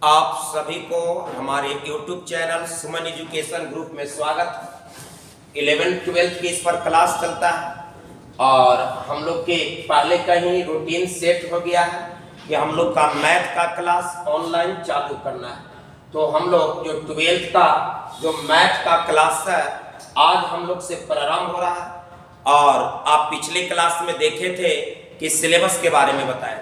आप सभी को हमारे YouTube चैनल सुमन एजुकेशन ग्रुप में स्वागत। 11th-12th की इस पर क्लास चलता है और हम लोग के पहले का ही रूटीन सेट हो गया है कि हम लोग का मैथ का क्लास ऑनलाइन चालू करना है। तो हम लोग जो 12th का जो मैथ का क्लास है आज हम लोग से प्रारंभ हो रहा है और आप पिछले क्लास में देखे थे कि सिलेबस के बारे में बताया।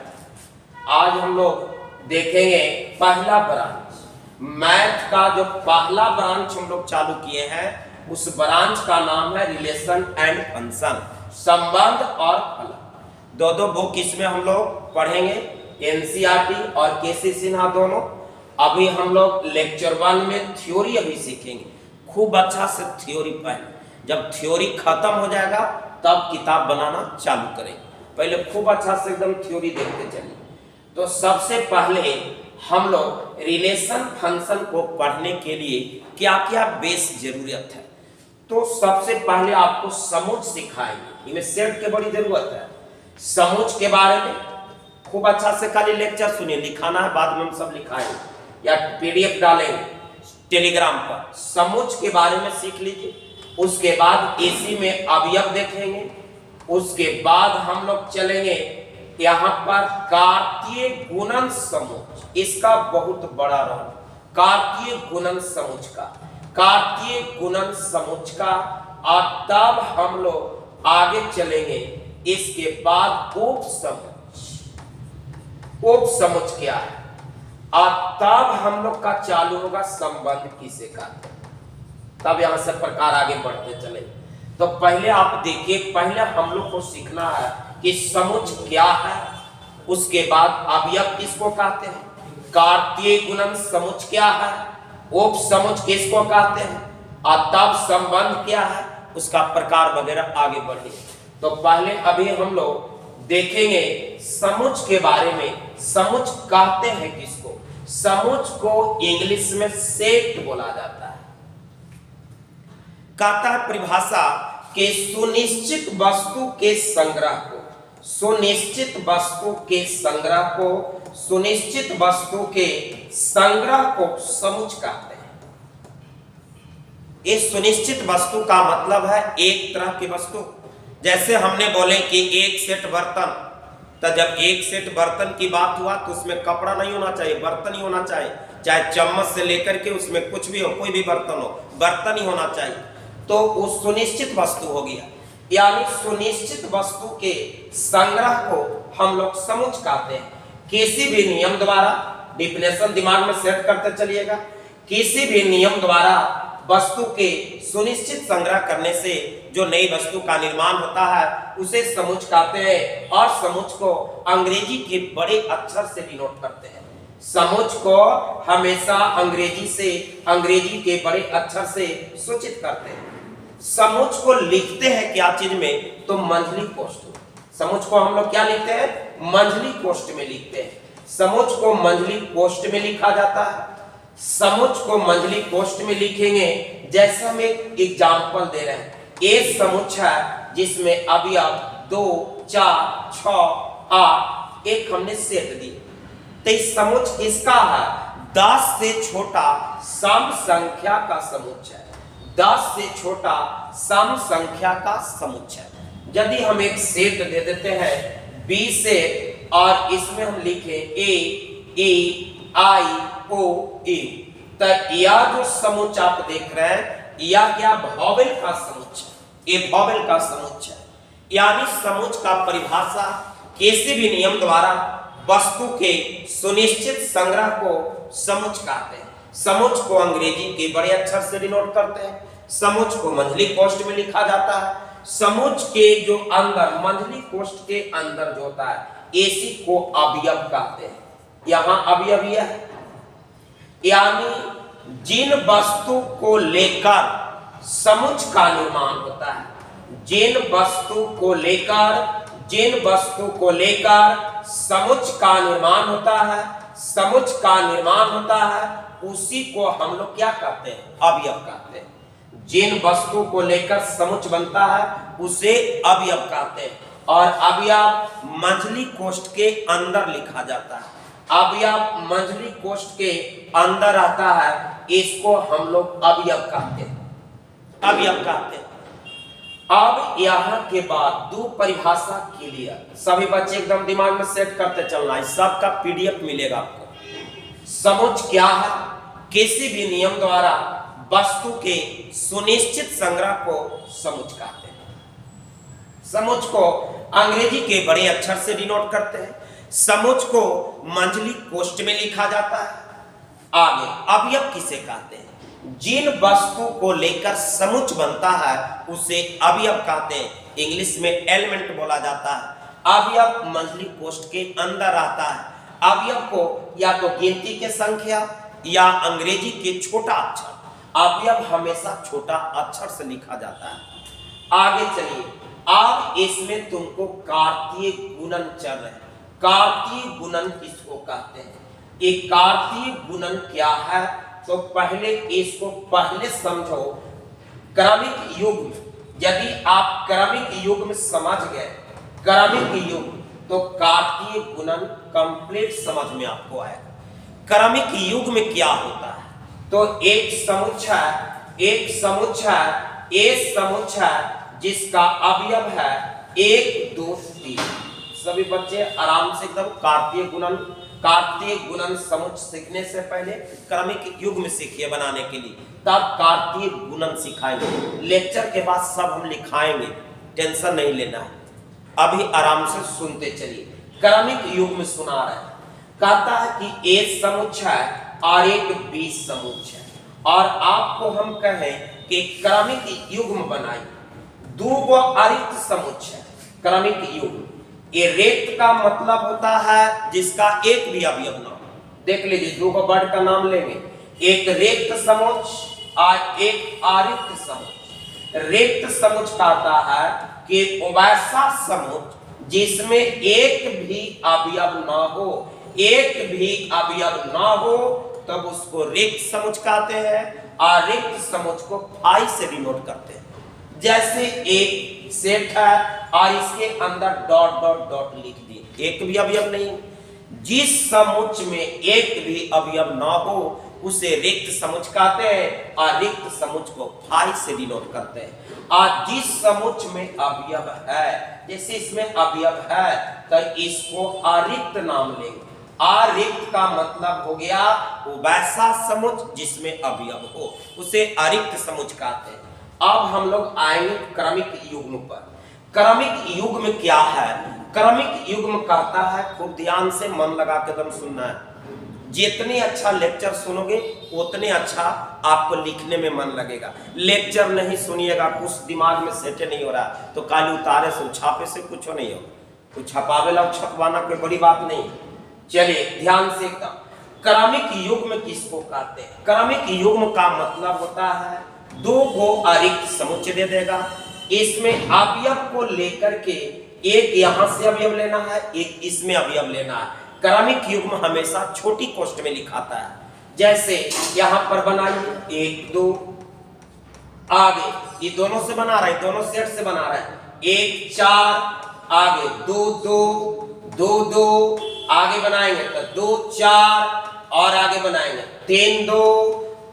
आज हम लोग देखेंगे पहला ब्रांच, मैथ का जो पहला ब्रांच हम लोग चालू किए हैं उस ब्रांच का नाम है रिलेशन एंड फंक्शन, संबंध और फलन। दो बुक इसमें हम लोग पढ़ेंगे, एनसीईआरटी और केसी सिन्हा दोनों। अभी हम लोग लेक्चर 1 में थ्योरी अभी सीखेंगे, खूब अच्छा से थ्योरी पढ़ें। जब थ्योरी खत्म हो जाएगा तब किताब बनाना चालू करेंगे, पहले खूब अच्छा से एकदम थ्योरी देखते चलिए। तो सबसे पहले हम लोग रिलेशन फंक्शन को पढ़ने के लिए क्या क्या बेस जरूरत है, तो सबसे पहले आपको समूच सिखाएंगे। इनमें सेट की बड़ी जरूरत है। समूच के बारे में खूब अच्छा से खाली लेक्चर सुनिए, लिखाना है बाद में हम सब लिखाएंगे या पीडीएफ डालेंगे टेलीग्राम पर। समूच के बारे में सीख लीजिए। उसके बाद इसी में अवयव देखेंगे। उसके बाद हम लोग चलेंगे यहाँ पर कार्तीय गुणन समूच, इसका बहुत बड़ा रोल कार्तीय गुणन समूच का, कार्तीय गुणन समूच का। और तब हम लोग आगे चलेंगे। इसके बाद उप समूच, उप समूच क्या है, और तब हम लोग का चालू होगा संबंध किसे कहते हैं। तब यहां से प्रकार आगे बढ़ते चले। तो पहले आप देखिए, पहले हम लोग को सीखना है कि समुच क्या है, उसके बाद अवयव किसको कहते हैं, कार्तीय गुणन समुच क्या है, उप समुच किसको कहते हैं, और तब संबंध क्या है, उसका प्रकार वगैरह आगे बढ़े। तो पहले अभी हम लोग देखेंगे समुच के बारे में। समुच कहते हैं किसको, समुच को इंग्लिश में सेट बोला जाता है। कहता है परिभाषा के सुनिश्चित वस्तु के संग्रह को, सुनिश्चित वस्तु के संग्रह को, सुनिश्चित वस्तु के संग्रह को समुच कहते हैं। इस सुनिश्चित वस्तु का मतलब है एक तरह की वस्तु। जैसे हमने बोले कि एक सेट बर्तन, तो जब एक सेट बर्तन की बात हुआ तो उसमें कपड़ा नहीं होना चाहिए, बर्तन ही होना चाहिए। चाहे चम्मच से लेकर के उसमें कुछ भी हो, कोई भी बर्तन हो, बर्तन ही होना चाहिए। तो उस सुनिश्चित वस्तु हो गया, यानी सुनिश्चित वस्तु के संग्रह को हम लोग समुच कहते हैं। किसी भी नियम द्वारा, डिफिनेशन दिमाग में सेट करते चलिएगा, किसी भी नियम द्वारा वस्तु के सुनिश्चित संग्रह करने से जो नई वस्तु का निर्माण होता है उसे समुच कहते हैं। और समुच को अंग्रेजी के बड़े अक्षर से डिनोट करते हैं। समुच को हमेशा अंग्रेजी के बड़े अक्षर से सूचित करते हैं। समुच को लिखते हैं क्या चीज में, तो मंझली कोष्ठ। समुच को हम लोग क्या लिखते हैं, मंझली कोष्ठ में लिखते हैं। समुच को मंझली कोष्ठ में लिखा जाता है। समुच को मंझली कोष्ठ में लिखेंगे, जैसे हम एक एग्जांपल दे रहे हैं। एक समुच है जिसमें अवयव 2, 4, 6, 8 एक हमने सेट दिए। तो इस समुच किसका है, 10 से छोटा सम संख्या का समुच है। 10 से छोटा सम संख्या का समुच्चय। यदि हम एक सेट दे देते हैं बी सेट और इसमें हम लिखे ए ए आई ओ ए, तो यह जो समुच्चय आप देख रहे हैं यह क्या, वॉवेल का समुच्चय, ये वॉवेल का समुच्चय। यानी समुच्चय का परिभाषा किसी भी नियम द्वारा वस्तु के सुनिश्चित संग्रह को समुच कहते हैं। समुच को अंग्रेजी के बड़े अक्षर से डिनोट करते हैं। समुच को मंझली कोष्ठ में लिखा जाता है। समुच के जो अंदर, मंझली कोष्ठ के अंदर जो होता है, इसी को अवयव कहते हैं। यहां अवयव है, यानी जिन वस्तु को लेकर समुच का निर्माण होता है, जिन वस्तु को लेकर समुच का निर्माण होता है, समुच का निर्माण होता है, उसी को हम लोग क्या कहते हैं, अवयव कहते हैं। जिन वस्तु को लेकर समुच बनता है उसे अवयव कहते हैं। और अवयव मंझली कोष्ठ के अंदर लिखा जाता है। अवयव मंझली कोष्ठ के अंदर आता है, इसको हम लोग अवयव कहते हैं, अवयव कहते हैं। अब यहाँ के बाद दो परिभाषा क्लियर, सभी बच्चे एकदम दिमाग में सेट करते चलना है, सबका पीडीएफ मिलेगा आपको। समुच्चय क्या है? किसी भी नियम द्वारा वस्तु के सुनिश्चित संग्रह को समुच्चय कहते हैं। समुच्चय को अंग्रेजी के बड़े अक्षर से डिनोट करते हैं। समुच्चय को मंझली कोष्ठ में लिखा जाता है। आगे अवयव किसे कहते हैं? जिन वस्तु को लेकर समुच्चय बनता है उसे अवयव कहते हैं। इंग्लिश में एलिमेंट बोला जाता है। अवयव मंझली कोष्ठ के अंदर आता है। अवयव को या तो गिनती के संख्या या अंग्रेजी के छोटा अक्षर, अवयव हमेशा छोटा अक्षर से लिखा जाता है। आगे चलिए, अब इसमें तुमको कार्तीय गुणन चल रहे हैं। कार्तीय गुणन किसको कहते हैं? ये कार्तीय गुणन क्या है? तो पहले इसको पहले समझो। क्रमिक युग में, यदि आप क्रमिक युग में समझ गए, क्रमिक युग, तो कार्तीय गुणन कंप्लीट समझ में आपको आएगा। क्रमिक युग में क्या होता है? तो एक समुच्चय, एक समुच्चय, एक समुच्चय जिसका अवयव है 1 2 3। सभी बच्चे आराम से एकदम कार्तीय गुणन, कार्तीय गुणन समुच्चय सीखने से पहले क्रमिक युग में सीखिए बनाने के लिए, तब कार्तीय गुणन सिखाएंगे। लेक्चर के बाद सब हम लिखाएंगे, टेंशन नहीं लेना है। अभी आराम से सुनते चलिए। क्रमिक युग में सुना रहे हैं, कहता है कि एक समुच्चय और एक बी समुच्चय, और आपको हम कहें कि क्रमिक युग में बनाइए 2 अरिक्त समुच्चय। क्रमिक युग, ये रिक्त का मतलब होता है जिसका एक भी अवयव ना हो। देख लीजिए, 2 वर्ड का नाम लेंगे, एक रिक्त समुच्चय और एक अरिक्त समुच्चय। रिक्त समुच्चय कहता है कि वैसा समुच्चय जिसमें एक भी अवयव ना हो, एक भी अवयव ना हो, तब उसको रिक्त समुच्चय कहते हैं। और रिक्त समुच्चय को फाई से डिनोट करते हैं। जैसे एक सेट है और इसके अंदर डॉट डॉट डॉट लिख दिए, एक भी अवयव नहीं। जिस समुच्चय में एक भी अवयव ना हो उसे रिक्त समुच्चय कहते हैं, और रिक्त समुच्चय को फाई से डिनोट करते हैं। और जिस समुच्चय में अवयव है, जैसे इसमें अवयव है, तो इसको अरिक्त नाम लेंगे। अरिक्त का मतलब हो गया वो वैसा समुच्चय जिसमें अवयव हो, उसे अरिक्त समुच्चय कहते हैं। अब हम लोग आएंगे क्रमिक युग्म पर। क्रमिक युग में क्या है? क्रमिक युग में कहता है, खूब ध्यान से मन लगा के एकदम सुनना है। जितने अच्छा लेक्चर सुनोगे उतने अच्छा आपको लिखने में मन लगेगा। लेक्चर नहीं सुनिएगा, कुछ दिमाग में सेट नहीं हो रहा, तो काली उतारे से छापे से कुछ नहीं हो। कुछ छपावे ला छपवाना कोई बड़ी बात नहीं। चलिए ध्यान से एकदम, क्रमिक युग में किसको कहते हैं? क्रमिक युग का मतलब होता है 2 अरिक्त समुच्चय दे देगा। इसमें अवयव को लेकर के एक यहां से अवयव लेना है, एक इसमें अवयव लेना है। क्रमिक युग में हमेशा छोटी कोष्ठ में लिखाता है। जैसे यहां पर बनाइए 1 2, आगे ये दोनों से बना रहे हैं, दोनों सेट से बना रहे हैं। 1 4, आगे 2 2 2 2, आगे बनाएंगे तो 2 4, और आगे बनाएंगे 3 2,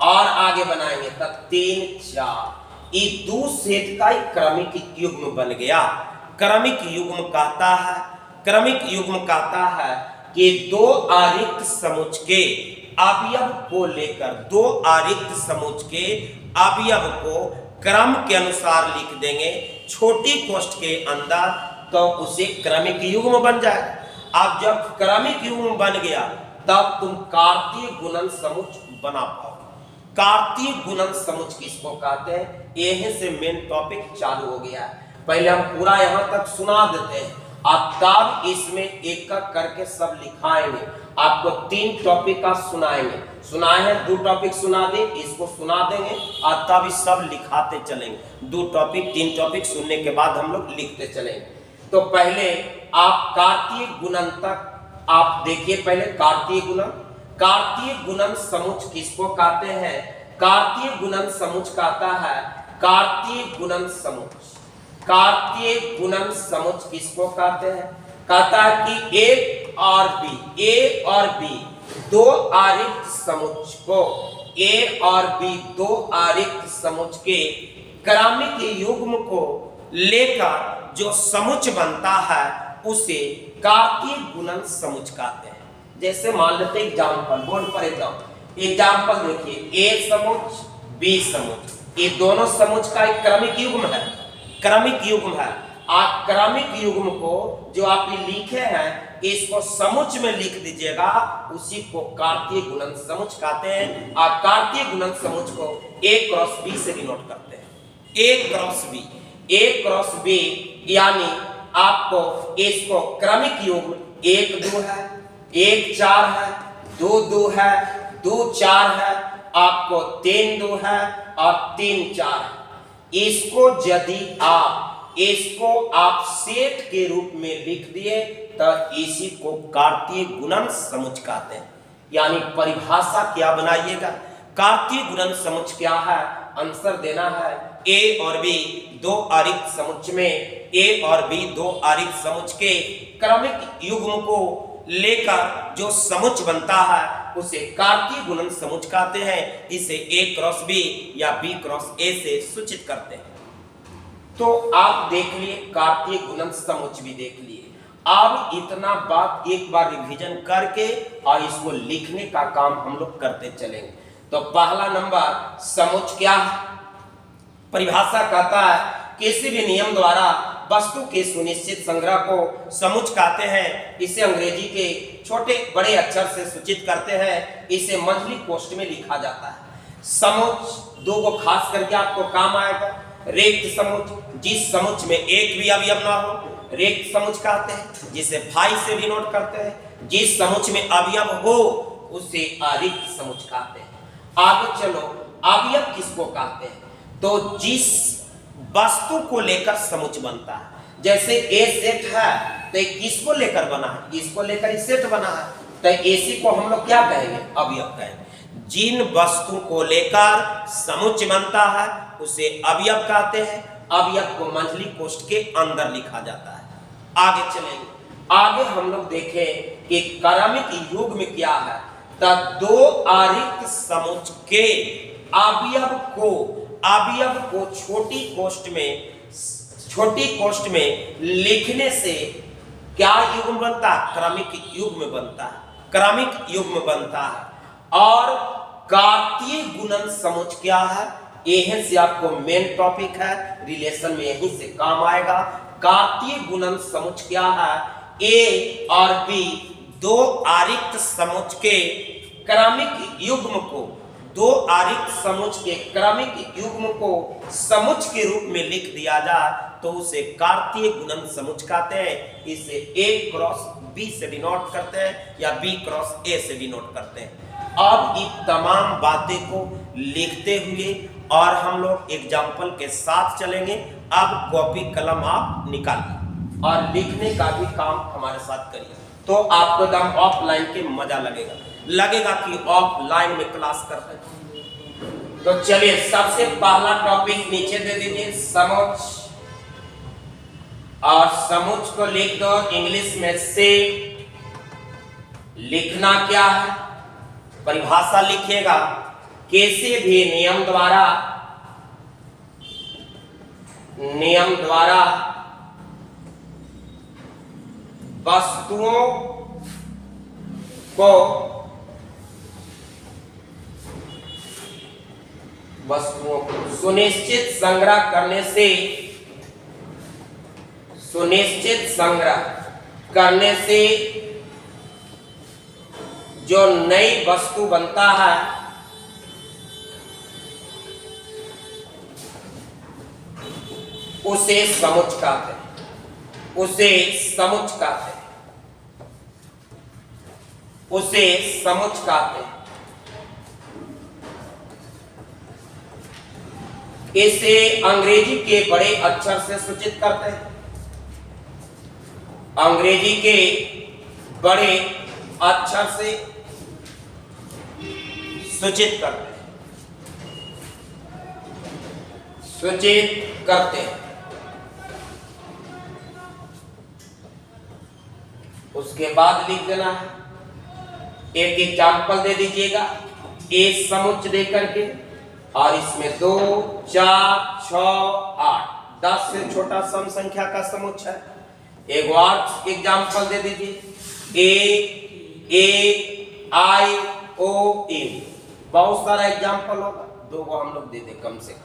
और आगे बनाएंगे तो 3 4। ये 2 सेट का क्रमिक युग्म बन गया। क्रमिक युग्म कहता है, क्रमिक युग्म कहता है कि 2 अरिक्त समुच्चय के अवयव को लेकर, 2 अरिक्त समुच्चय के अवयव को क्रम के अनुसार लिख देंगे छोटी कोष्ठ के अंदर, तो उसे क्रमिक युग्म बन जाएगा। अब जब क्रमिक युग्म बन गया तब तुम कार्तीय गुणन समुच्चय बना पाओ। कार्तीय गुणन समुच्चय किसको कहते हैं? यहीं से मेन टॉपिक चालू हो गया है। पहले हम पूरा यहां तक सुना देते हैं, अब तब इसमें एक एक करके सब लिखाएंगे। आपको 3 टॉपिक का सुनाएंगे, सुनाए हैं 2 टॉपिक सुना दे, इसको सुना देंगे और तब सब लिखाते चलेंगे। 2 टॉपिक 3 टॉपिक सुनने के बाद हम लोग लिखते चलेंगे। तो पहले आप कार्तीय गुणन तक आप देखिए। पहले कार्तीय गुणन, कार्तीय गुणन समुच्चय किसको कहते हैं? कार्तीय गुणन समुच्चय कहता है, कार्तीय गुणन समुच्चय, कार्तीय गुणन समुच्चय किसको कहते हैं? कहता है कि ए और बी दो आरिक्त समुच्च को, ए और बी दो आरिक्त समुच्च के क्रमिक युग्म को लेकर जो समुच्च बनता है उसे कार्तीय गुणन समुच्च कहते हैं। जैसे मान लेते हैं एग्जाम्पल, बोर्ड पर एग्जाम्पल देखिए, ए समुच्च बी समुच्च, ये दोनों समुच्च का एक क्रमिक युग्म है, क्रमिक युग्म है। आप क्रमिक युग्म को जो आप लिखे हैं इसको समुच्च में लिख दीजिएगा, उसी को कार्तीय गुणन समुच्च कहते हैं। आप कार्तीय गुणन समुच्च को a क्रॉस b से डिनोट करते हैं, a क्रॉस b, यानी आपको इसको क्रमिक युग्म 1 2 है, 1 4 है, 2 2 है, 2 4 है, आपको 3 2 है और 3 4 है। इसको आप सेट के रूप में लिख दिए तो इसी को कार्तीय गुणन समुच्च कहते हैं। यानी परिभाषा क्या बनाइएगा, कार्तीय गुणन समुच्च क्या है, आंसर देना है ए और बी दो आरिक्त समुच्च में, ए और बी दो आरिक्त समुच्च के क्रमिक युग्म को लेकर जो समुच्च बनता है उसे कार्तीय गुणन समुच्च कहते हैं। इसे ए क्रॉस बी या बी क्रॉस ए से सूचित करते हैं। तो आप देख लिए, कार्तीय गुणन समुच्च भी देख लिए। अब इतना बात एक बार रिवीजन करके और इसको लिखने का काम हम लोग करते चलेंगे। तो पहला नंबर, समुच्च क्या है? परिभाषा कहता है किसी भी नियम द्वारा वस्तु के सुनिश्चित संग्रह को समुच्च कहते हैं। इसे अंग्रेजी के छोटे बड़े अक्षर से सूचित करते हैं। इसे मंथली पोस्ट में लिखा जाता है। समुच्च दो को खास करके आपको काम आएगा। रिक्त समुच्च, जिस समुच्च में एक भी अवयव ना हो, रिक्त समुच्च कहते हैं, जिसे फाई से डिनोट करते हैं। जिस समुच्च में अवयव हो उसे अरिक्त समुच्च कहते हैं। आगे चलो, अवयव किसको कहते हैं? तो जिस वस्तु को लेकर समुच्च बनता है। जैसे ए सेट है तो किसको लेकर बना है? इसको लेकर ही सेट बना है, तो इसी को हम लोग क्या कहेंगे? अवयव कहेंगे। जिन वस्तु को लेकर समुच्च बनता है उसे अवयव कहते हैं। अवयव को मंथली कोष्ठ के अंदर लिखा जाता है। आगे चलेंगे, आगे हम लोग देखें कि क्रमिक युग्म क्या है। तो दो आरिक्त समुच्च के अवयव को छोटी कोष्ठ में लिखने से क्या युग्म बनता है? क्रमिक युग्म बनता है, क्रमिक युग्म बनता है। और कार्तीय गुणन समुच्च क्या है? यहीं से आपको मेन टॉपिक है, रिलेशन में यहीं से काम आएगा। कार्तीय गुणन समुच्च क्या है? ए और बी दो आरिक्त समुच्च के क्रमिक युग्म को, दो आरिक्त समुच्च के क्रमिक युग्म को समुच्च के रूप में लिख दिया जाए तो उसे कार्तीय गुणन समुच्च कहते हैं। इसे ए क्रॉस बी से डिनोट करते हैं या बी क्रॉस ए से डिनोट करते हैं। अब इन तमाम बातें को लिखते हुए और हम लोग एग्जाम्पल के साथ चलेंगे। अब कॉपी कलम आप निकालिए और लिखने का भी काम हमारे साथ करिए, तो आपको एकदम ऑफलाइन के मजा लगेगा कि ऑफलाइन में क्लास कर रहे हैं। तो चलिए, सबसे पहला टॉपिक नीचे दे दीजिए, समुच्च। और समुच्च को लिख दो इंग्लिश में से। लिखना क्या है? परिभाषा लिखिएगा, किसी भी नियम द्वारा वस्तुओं को सुनिश्चित संग्रह करने से जो नई वस्तु बनता है उसे समुच्च कहते हैं। उसे समुच्च कहते हैं। इसे अंग्रेजी के बड़े अक्षर से सूचित करते हैं। अंग्रेजी के बड़े अक्षर से सूचित करते हैं। उसके बाद लिख देना है। एक एग्जाम्पल दे दीजिएगा ए समुच्चय दे करके, और इसमें 2 4 6 8 10 से छोटा सम संख्या का समुच्चय है। एक और एग्जाम्पल दे दीजिए ए आई ओ ए, बहुत सारा एग्जाम्पल होगा, 2 को हम लोग दे दे कम से कम।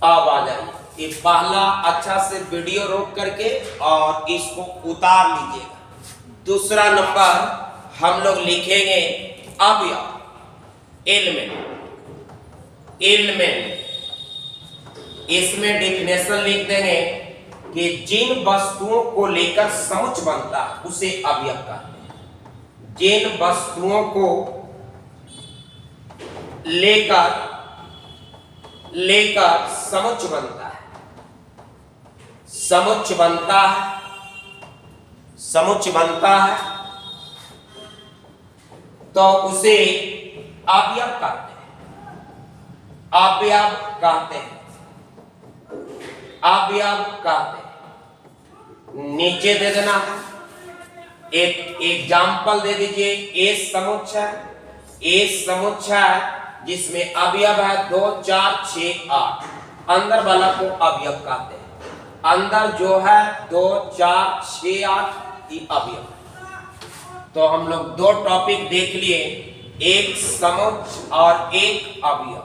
अब आ जाइए, ये पहला अच्छा से वीडियो रोक करके और इसको उतार लीजिएगा। दूसरा नंबर हम लोग लिखेंगे अवयव, एलिमेंट। इसमें डेफिनेशन लिख देंगे कि जिन वस्तुओं को लेकर समुच्चय बनता है उसे अवयव कहते हैं। जिन वस्तुओं को लेकर समुच्चय बनता है, समुच्चय बनता है तो उसे अवयव कहते हैं। अवयव कहते हैं। नीचे दे देना है, एक एग्जाम्पल दे दीजिए ए समुच्चय जिसमें अवयव है 2 4 6 8। अंदर वाला को अवयव कहते हैं। अंदर जो है 2 4 6 8 ये अवयव। तो हम लोग 2 टॉपिक देख लिए, एक समुच्चय और एक अवयव।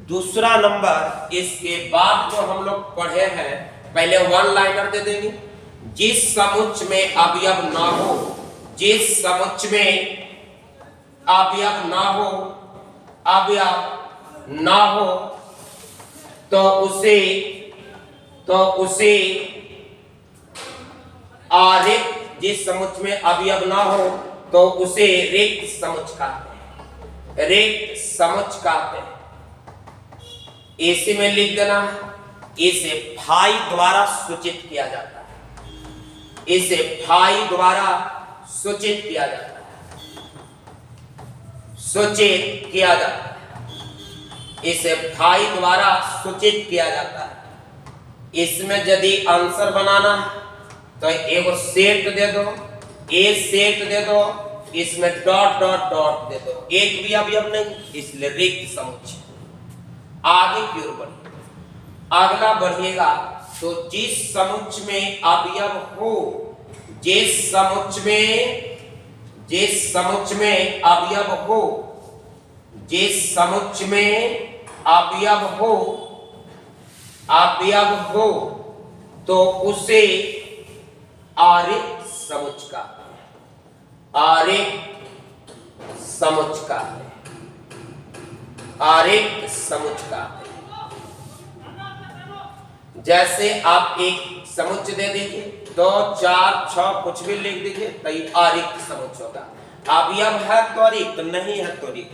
दूसरा नंबर इसके बाद जो हम लोग पढ़े हैं, पहले 1 लाइनर दे देंगे। जिस समुच्चय में अवयव ना हो, जिस समुच्चय में अवयव ना हो तो उसे अरिक्त, जिस समुच्चय में अवयव ना हो तो उसे रिक्त समुच्चय कहते हैं। रिक्त समुच्चय कहते हैं। इसी में लिख देना है, इसे फाई द्वारा सूचित किया जाता है। इसे फाई द्वारा सूचित किया जाता है। सूचित किया जाता है। इसे फाई द्वारा सूचित किया जाता है। इसमें यदि आंसर बनाना है तो एक सेट दे दो, ए सेट दे दो, इसमें डॉट डॉट डॉट दे दो। एक भी अवयव नहीं, इसलिए रिक्त समुच्चय। आगे की ओर बढ़िए, अगला बढ़िएगा तो जिस समुच्चय में अवयव हो, जिस समुच्चय में अवयव हो तो उसे अरिक्त समुच्चय कहते हैं। अरिक्त समुच्चय कहते हैं। अरिक्त समुच्चय कहते हैं। जैसे आप एक समुच्चय दे दीजिए, 2 4 6 कुछ भी लिख दीजिए तो ये अरिक्त समुच्चय होगा। अवयव है तो रिक्त, नहीं है तो रिक्त।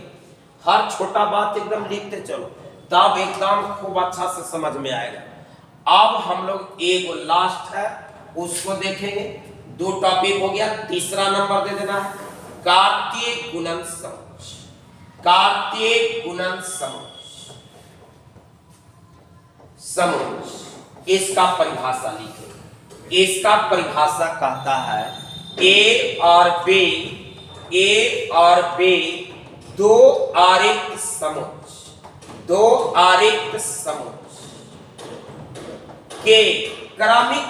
हर छोटा बात एकदम लिखते चलो, तब एकदम खूब अच्छा से समझ में आएगा। अब हम लोग एक लास्ट है उसको देखेंगे। 2 टॉपिक हो गया। तीसरा नंबर दे देना है कार्तीय गुणन समुच्चय। कार्तीय गुणन समुच्चय, इसका परिभाषा लिखें। इसका परिभाषा कहता है ए और बी 2 अरिक्त समुच्चय के क्रमिक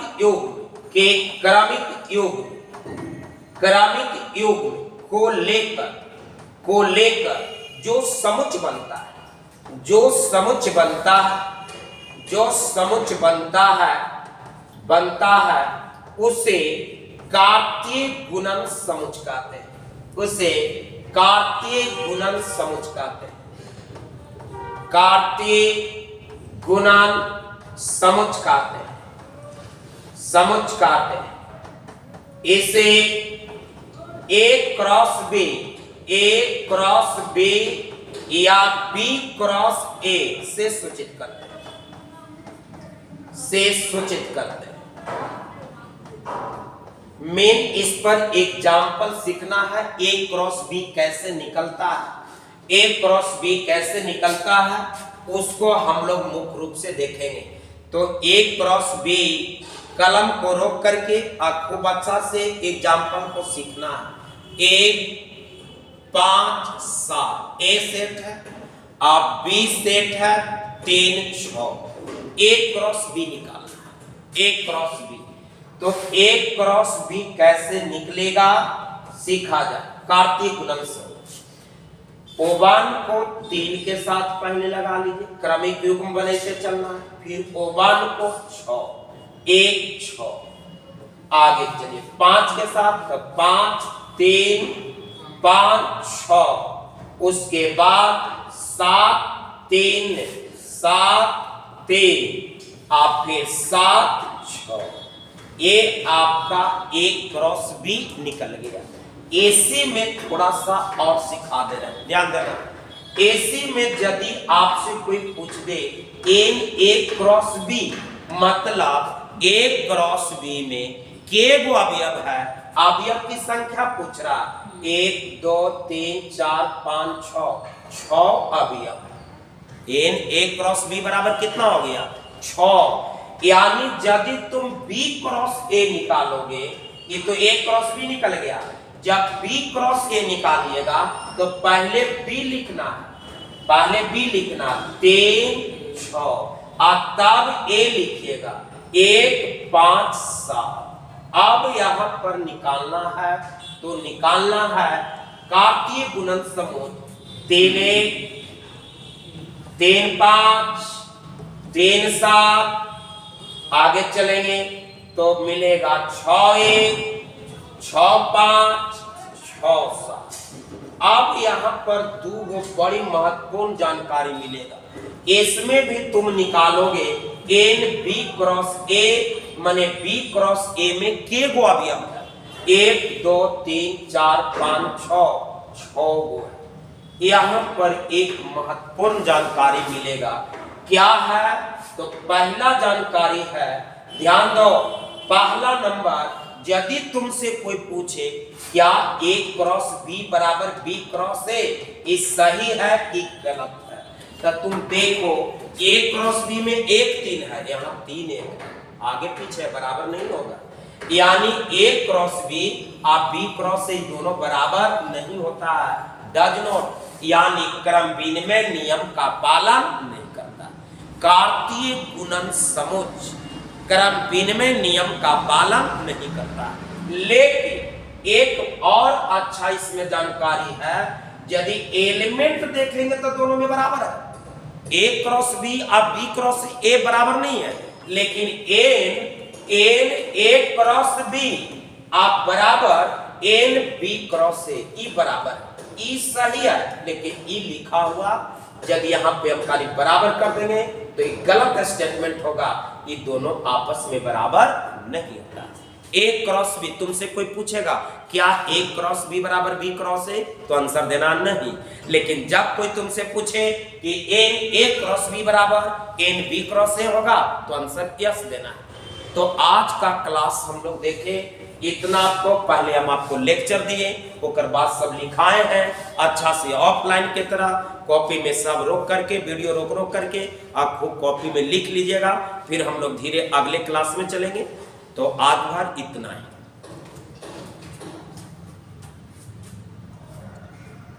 युग्म को लेकर जो समुच्चय बनता है उसे कार्तीय गुणन समुच्चय कहते हैं। उसे कार्तीय गुणन समुच्चय कहते हैं। कार्तीय गुणन समुच्चय कहते हैं। इसे A क्रॉस B या B क्रॉस A से सूचित करते हैं। मेन इस पर एग्जाम्पल सीखना है। A क्रॉस B कैसे निकलता है, A क्रॉस B कैसे निकलता है उसको हम लोग मुख्य रूप से देखेंगे। तो A क्रॉस B कलम को रोक करके खूब अच्छा से एग्जाम्पल को सीखना है। 1 5 7 ए सेट है, अब बी सेट है 3 6, ए क्रॉस बी निकालना है। ए क्रॉस बी, तो ए क्रॉस बी कैसे निकलेगा सीखा जाए। कार्तीय गुणन समूह O1 को 3 के साथ पहले लगा लीजिए, क्रमिक युग्म बने से चलना है। फिर O1 को 6 1 6, आगे चलिए 5 के साथ, तो 5 3 5 6, उसके बाद 7 3 7 3, आपके 7 6, ये आपका एक क्रॉस बी निकल गया। एसी में थोड़ा सा और सिखा दे रहे हैं, ध्यान देना। एसी में यदि आपसे कोई पूछ दे एन ए क्रॉस बी, मतलब ए क्रॉस बी में के गो अवयव है, अवयव की संख्या पूछ रहा, 1 2 3 4 5 6 अवयव। एन ए क्रॉस बी बराबर कितना हो गया 6, यानी यदि तुम बी क्रॉस ए निकालोगे, ये तो ए क्रॉस बी निकल गया, जब बी क्रॉस ए निकालिएगा तो पहले बी लिखना है, पहले बी लिखना 3 6, और तब ए लिखिएगा 1 5 7। अब यहां पर निकालना है, तो निकालना है कार्तीय गुणन समूह 3 1 3 5 3 7, आगे चलेंगे तो मिलेगा 6 1 6 5 6 7। अब यहां पर दो बड़ी महत्वपूर्ण जानकारी मिलेगा, इसमें भी तुम निकालोगे एन बी क्रॉस ए, माने बी क्रॉस ए में के गो अवयव है, 1 2 3 4 5 6 गो है। यहां पर एक महत्वपूर्ण जानकारी मिलेगा, क्या है, तो पहला जानकारी है, ध्यान दो, पहला नंबर, यदि तुमसे कोई पूछे क्या ए क्रॉस बी बराबर बी क्रॉस ए, ये सही है कि गलत है, तो तुम देखो ए क्रॉस बी में 1 3 है, यहाँ 3 1 है, आगे पीछे बराबर नहीं होगा, यानी ए क्रॉस बी और बी क्रॉस ए दोनों बराबर नहीं होता है, डज नॉट, यानी क्रम विनिमय नियम का पालन नहीं करता। कार्तीय गुणन समूह क्रम विनिमय नियम का पालन नहीं करता। लेकिन एक और अच्छा इसमें जानकारी है, यदि एलिमेंट देख लेंगे तो दोनों में बराबर है, ए क्रॉस बी और बी क्रॉस ए बराबर नहीं है, लेकिन एन ए क्रॉस बी आप बराबर एन बी क्रॉस ए बराबर है, ई सही है, लेकिन ई लिखा हुआ यदि यहाँ पे हम खाली बराबर कर देंगे तो एक गलत स्टेटमेंट होगा, ये दोनों आपस में बराबर नहीं होता। ए क्रॉस बी, तुमसे कोई पूछेगा क्या ए क्रॉस बी बराबर बी क्रॉस ए, तो आंसर देना नहीं, लेकिन जब कोई तुमसे पूछे कि एन ए क्रॉस बी बराबर एन बी क्रॉस ए होगा, तो आंसर यस देना है। तो आज का क्लास हम लोग देखे इतना, आपको पहले हम आपको लेक्चर दिए, ओकर बाद सब लिखाए हैं अच्छा से ऑफलाइन की तरह, कॉपी में सब रोक करके, वीडियो रोक करके आप खूब कॉपी में लिख लीजिएगा, फिर हम लोग धीरे अगले क्लास में चलेंगे। तो आज भर इतना ही।